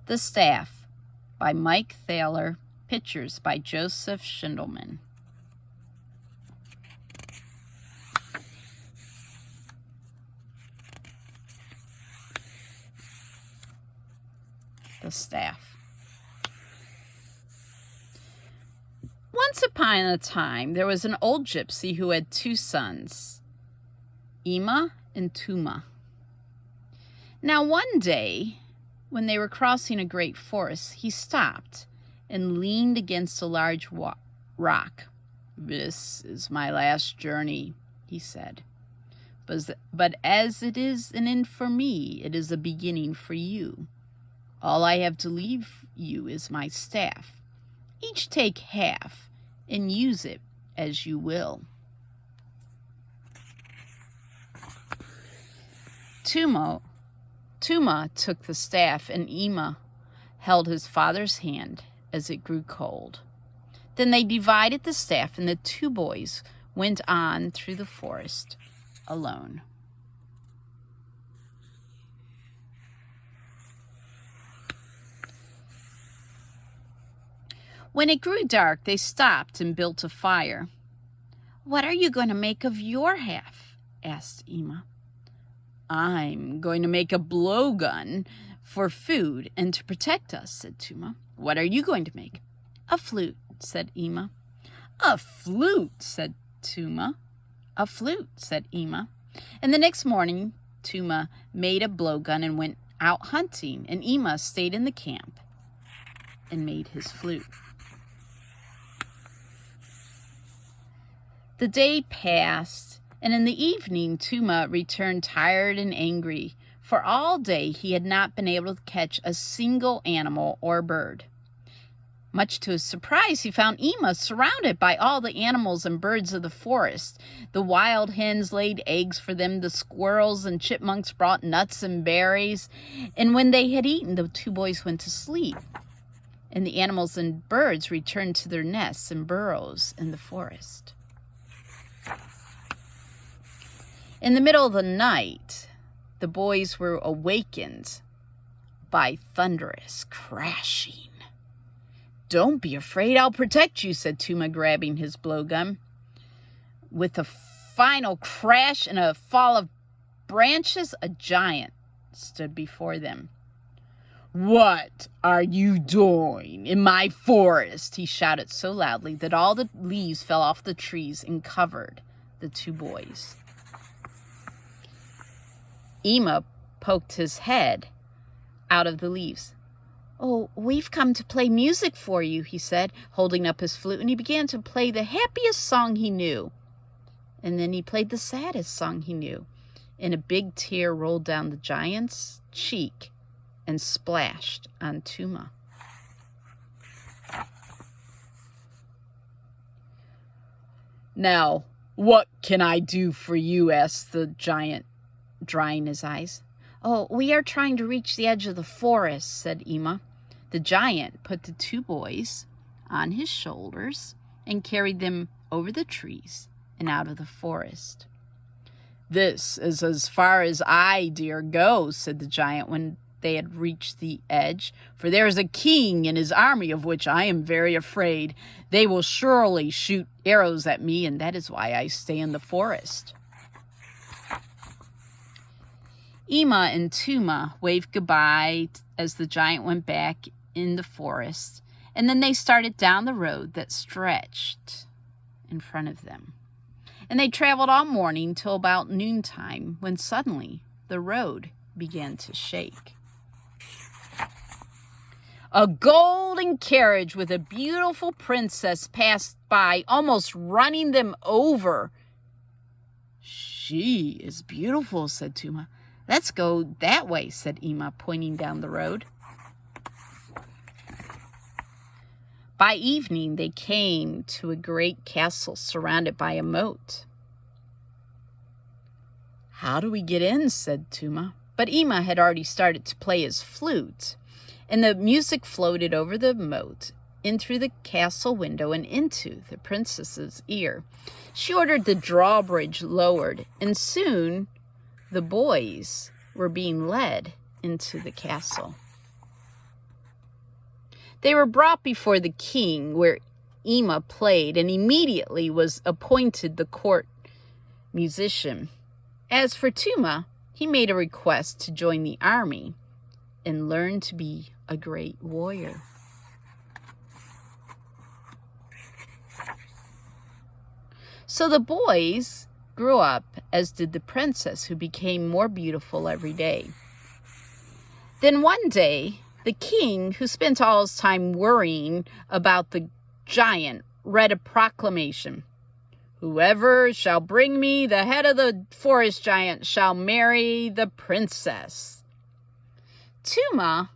The Staff by Mike Thaler. Pictures by Joseph Schindelman. The Staff. Once upon a time, there was an old gypsy who had two sons, Ima and Tuma. Now one day, when they were crossing a great forest, he stopped and leaned against a large rock. "This is my last journey," he said. But as it is an end for me, it is a beginning for you. All I have to leave you is my staff. Each take half and use it as you will." Tuma took the staff, and Ima held his father's hand as it grew cold. Then they divided the staff, and the two boys went on through the forest alone. When it grew dark, they stopped and built a fire. "What are you going to make of your half?" asked Ima. "I'm going to make a blowgun for food and to protect us," said Tuma. "What are you going to make?" "A flute," said Ima. "A flute," said Tuma. "A flute," said Ima. And the next morning, Tuma made a blowgun and went out hunting, and Ima stayed in the camp and made his flute. The day passed, and in the evening Tuma returned tired and angry, for all day he had not been able to catch a single animal or bird. Much to his surprise, he found Ima surrounded by all the animals and birds of the forest. The wild hens laid eggs for them, the squirrels and chipmunks brought nuts and berries, and when they had eaten, the two boys went to sleep, and the animals and birds returned to their nests and burrows in the forest. In the middle of the night, the boys were awakened by thunderous crashing. "Don't be afraid, I'll protect you," said Tuma, grabbing his blowgun. With a final crash and a fall of branches, a giant stood before them. "What are you doing in my forest?" he shouted so loudly that all the leaves fell off the trees and covered the two boys. Ima poked his head out of the leaves. "Oh, we've come to play music for you," he said, holding up his flute, and he began to play the happiest song he knew. And then he played the saddest song he knew, and a big tear rolled down the giant's cheek and splashed on Tuma. "Now, what can I do for you?" asked the giant, drying his eyes. "Oh, we are trying to reach the edge of the forest," said Ima. The giant put the two boys on his shoulders and carried them over the trees and out of the forest. "This is as far as I dare go," said the giant when they had reached the edge, "for there is a king and his army of which I am very afraid. They will surely shoot arrows at me, and that is why I stay in the forest." Ima and Tuma waved goodbye as the giant went back in the forest, and then they started down the road that stretched in front of them. And they traveled all morning till about noontime, when suddenly the road began to shake. A golden carriage with a beautiful princess passed by, almost running them over. "She is beautiful," said Tuma. "Let's go that way," said Ima, pointing down the road. By evening, they came to a great castle surrounded by a moat. "How do we get in?" said Tuma. But Ima had already started to play his flute, and the music floated over the moat, in through the castle window, and into the princess's ear. She ordered the drawbridge lowered, and soon the boys were being led into the castle. They were brought before the king, where Ima played, and immediately was appointed the court musician. As for Tuma, he made a request to join the army and learn to be a great warrior. So the boys grew up, as did the princess, who became more beautiful every day. Then one day, the king, who spent all his time worrying about the giant, read a proclamation. Whoever shall bring me the head of the forest giant shall marry the princess. Tuma,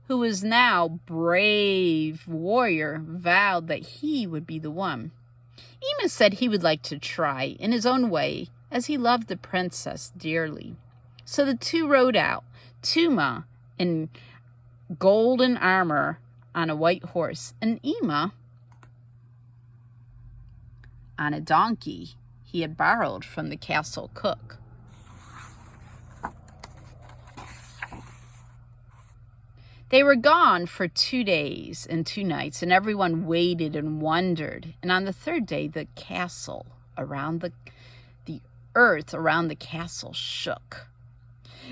who was now brave warrior, vowed that he would be the one. Ima said he would like to try in his own way, as he loved the princess dearly. So the two rode out, Tuma in golden armor on a white horse, and Ima on a donkey he had borrowed from the castle cook. They were gone for 2 days and 2 nights, and everyone waited and wondered. And on the 3rd day, the castle around the earth around the castle shook.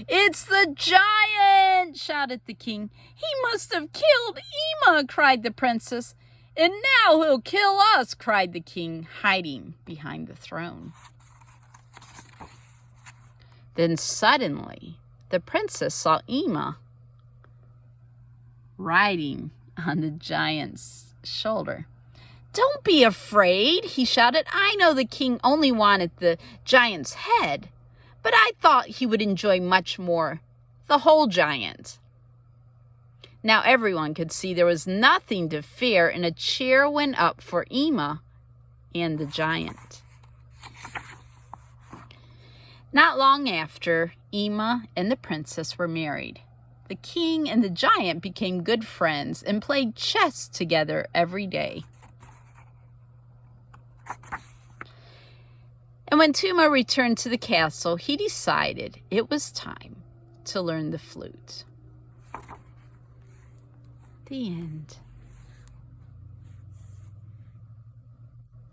"It's the giant!" shouted the king. "He must have killed Ima!" cried the princess. "And now he'll kill us!" cried the king, hiding behind the throne. Then suddenly, the princess saw Ima riding on the giant's shoulder. "Don't be afraid," he shouted. "I know the king only wanted the giant's head, but I thought he would enjoy much more the whole giant." Now everyone could see there was nothing to fear, and a cheer went up for Ima and the giant. Not long after, Ima and the princess were married. The king and the giant became good friends and played chess together every day. And when Tuma returned to the castle, he decided it was time to learn the flute. The end.